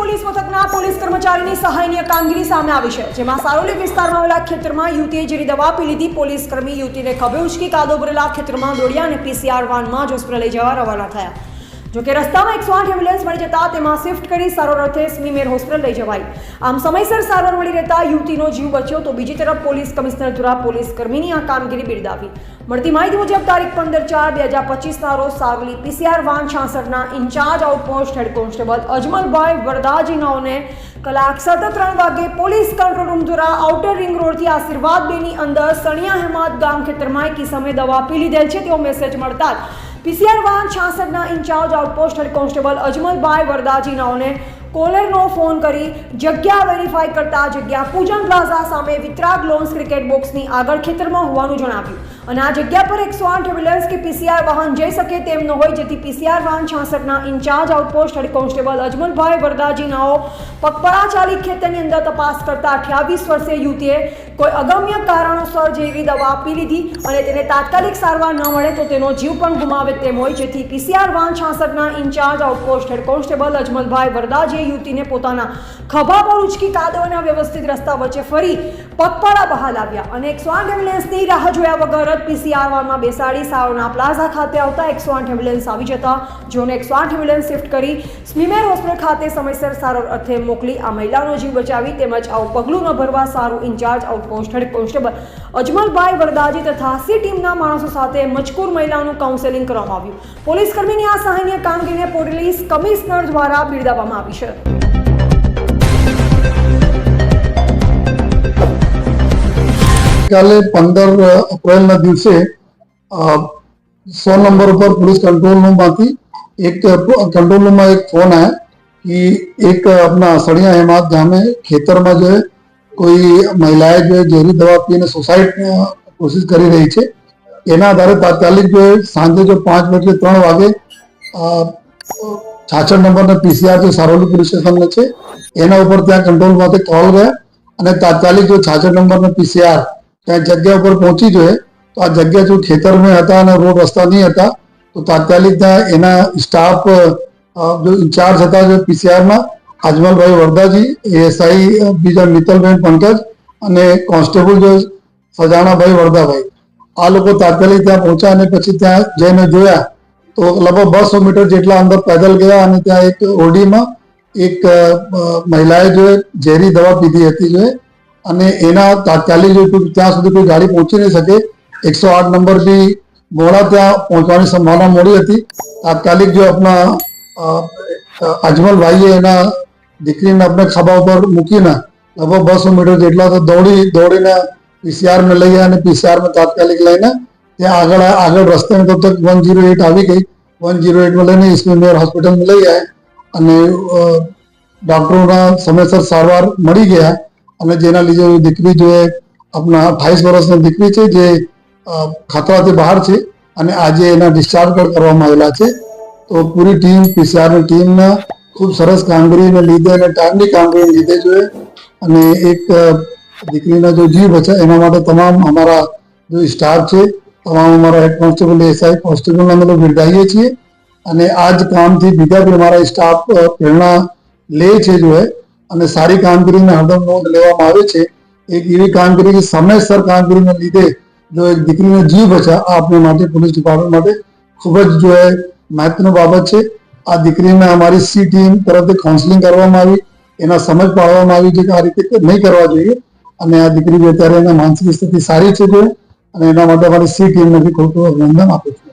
Police મથકના police કર્મચારીની સહાયનીય કામગીરી સામે આવી છે, જેમાં સારોલી વિસ્તારમાં આવેલા ખેતરમાં યુવતીએ ઝેરી દવા પી લીધી. પોલીસ કર્મી યુવતીને ખભે ઉચકી કાદવ ભરેલા ખેતરમાં દોડ્યા અને પીસીઆર વાનમાં હોસ્પિટલ લઈ જવા રવાના થયા. જોકે રસ્તામાં 108 એમ્બ્યુલન્સ મળી જતા તેમાં શિફ્ટ કરી સારવાર અર્થે સ્મીમેર હોસ્પિટલ લઈ જવાઈ. આમ સમયસર સારવાર મળી રહેતા યુવતીનો જીવ બચ્યો. તો બીજી તરફ પોલીસ કમિશનર દ્વારા પોલીસ કર્મીની આ કામગીરી બિરદાવી. મળતી માહિતી મુજબ તારીખ 15/4/2025ના રોજ સારોલી પીસીઆર વાન 66ના in charge outpost head constable Ajmalbhai વરદાજીનાઓને કલાક 3:30 વાગે પોલીસ કંટ્રોલ રૂમ દ્વારા આઉટર રિંગ રોડથી આશીર્વાદ બેની અંદર સણિયા હેમાદ ગામ ખેતરમાં એક સમય દવા પી લીધેલ છે તેવો મેસેજ મળતા પીસીઆર વાન 66ના in charge outpost head constable Ajmalbhai વરદાજીનાઓને કોલરનો ફોન કરી જગ્યા વેરીફાઈ કરતા જગ્યા પૂજન પ્લાઝા સામે વિતરાગ લોન્સ ક્રિકેટ બોક્સની આગળ ખેતરમાં હોવાનું જણાવ્યું. અને આ જગ્યા પર 108 એમ્બ્યુલન્સ કે પીસીઆર વાહન જઈ શકે તેમ ન હોય, જેથી પીસીઆર વાહન 66ના in charge outpost head constable Ajmalbhai વરદાજીનાઓ પગપાળા ચાલી ખેતરની અંદર તપાસ કરતા 28 વર્ષીય યુવતીએ કોઈ અગમ્ય કારણોસર ઝેરી દવા પી લીધી અને તેને તાત્કાલિક સારવાર ન મળે તો તેનો જીવ પણ ગુમાવે તેમ હોય, જેથી પીસીઆર વાહન 66ના in charge outpost head constable Ajmalbhai વરદાજીએ યુવતીને પોતાના ખભા પર ઉચકી કાદવના વ્યવસ્થિત રસ્તા વચ્ચે ફરી પગપાળા બહાર લાવ્યા અને 108 એમ્બ્યુલન્સની રાહ જોયા વગર પીસીઆર વાનમાં બેસાડી સારોના પ્લાઝા ખાતે આવતા 108 એમ્બ્યુલન્સ આવી જતા જેઓને 108 એમ્બ્યુલન્સ શિફ્ટ કરી સ્મીમેર હોસ્પિટલ ખાતે સમયસર સારવાર અર્થે મોકલી આ મહિલાનો જીવ બચાવી. તેમજ આવું પગલું ન ભરવા સારું incharge outpost head constable Ajmalbhai Vardaji તથા સી ટીમના માણસો સાથે મજકૂર મહિલાનું કાઉન્સેલિંગ કરવામાં આવ્યું. પોલીસ કર્મીની આ સહાયનીય કામગીરીને પોલીસ કમિશનર દ્વારા બિરદાવવામાં આવી છે. કાલે 15 એપ્રિલના દિવસે 100 नंबर पर पुलिस कंट्रोल रूम आती एक कंट्रोल रूम में एक फोन आया कि एक अपना सड़िया हेमाद गाँव में खेतर में जो है कोई महिलाएं जो है जहरी दवा पीने सुसाइड कोशिश करी रही है. एना आधारे तात्कालिक जो है सांजे जो 5:03 वागे 66 नंबर पीसीआर जो सारोली पुलिस स्टेशन में है एना ऊपर त्या कंट्रोल में कॉल गया અને તાત્કાલિક जो 66 नंबर पीसीआर ત્યાં જગ્યા ઉપર પહોંચી જોઈએ તો આ જગ્યા જો ખેતર में હતા અને રોડ રસ્તા નહીં હતા તો તાત્કાલિક ત્યાં એના સ્ટાફ જો ઇન્ચાર્જ હતા જો પીસીઆરમાં અજમલભાઈ વરદાજી, એએસઆઈ બીજા મિત્તલબેન પંકજ અને કોન્સ્ટેબલ જો સજાણાભાઈ વરદાભાઈ, આ લોકો તાત્કાલિક ત્યાં પહોંચ્યા અને પછી ત્યાં જઈને જોયા તો લગભગ 200 મીટર જેટલા અંદર પેદલ ગયા અને ત્યાં એક ઓરડીમાં એક મહિલાએ જો ઝેરી દવા પીધી હતી જો અને એના તાત્કાલિક જો ત્યાં સુધી કોઈ ગાડી પહોંચી નહીં શકે 108 નંબર બી મોડા ત્યાં પહોંચવાની સંભાવના મોડી હતી. તાત્કાલિક જો આપણા અજમલભાઈએ એના દીકરીને આપણે ખભા ઉપર મૂકીને લગભગ 200 મીટર જેટલા તો દોડીને પીસીઆર में લઈ ગયા અને પીસીઆર में તાત્કાલિક લઈને ત્યાં આગળ રસ્તે में તબ તક 108 આવી ગઈ. 108 में લઈને સ્મીમેર હોસ્પિટલ में લઈ ગયા અને ડોક્ટરોના સમયસર સારવાર મળી ગયા અને જેના લીધે દીકરી જો આપણા 28 વર્ષની દીકરી છે જે ખતરાથી બહાર છે અને આજે એના ડિસ્ચાર્જ પણ કરવામાં આવેલા છે. તો પૂરી ટીમ પીસીઆરની ટીમના ખૂબ સરસ કામગીરીને લીધે અને ટાઈમની કામગીરીને લીધે જોઈએ અને એક દીકરીના જો જીવ બચ્યા એના માટે તમામ અમારા જો સ્ટાફ છે તમામ અમારા હેડ કોન્સ્ટેબલ એસઆઈ કોન્સ્ટેબલને અમે લોકો બિરદાવીએ છીએ અને આ જ કામથી બીજા બી અમારા સ્ટાફ પ્રેરણા લે છે જો અને સારી કામગીરીને હરદમ નોંધ લેવામાં આવે છે. એક એવી કામગીરી સમયસર કામગીરીને લીધે જો એક દીકરીનો જીવ બચ્યા આ આપણે માટે પોલીસ ડિપાર્ટમેન્ટ માટે ખૂબ જ જો મહત્વની બાબત છે. આ દીકરીને અમારી સી ટીમ તરફથી કાઉન્સેલિંગ કરવામાં આવી, એના સમજ પાડવામાં આવી છે કે આ રીતે નહીં કરવા જોઈએ અને આ દીકરી અત્યારે એના માનસિક સ્થિતિ સારી છે જો અને એના માટે અમારી સી ટીમને બી ખૂબ ખૂબ અભિનંદન આપું છું.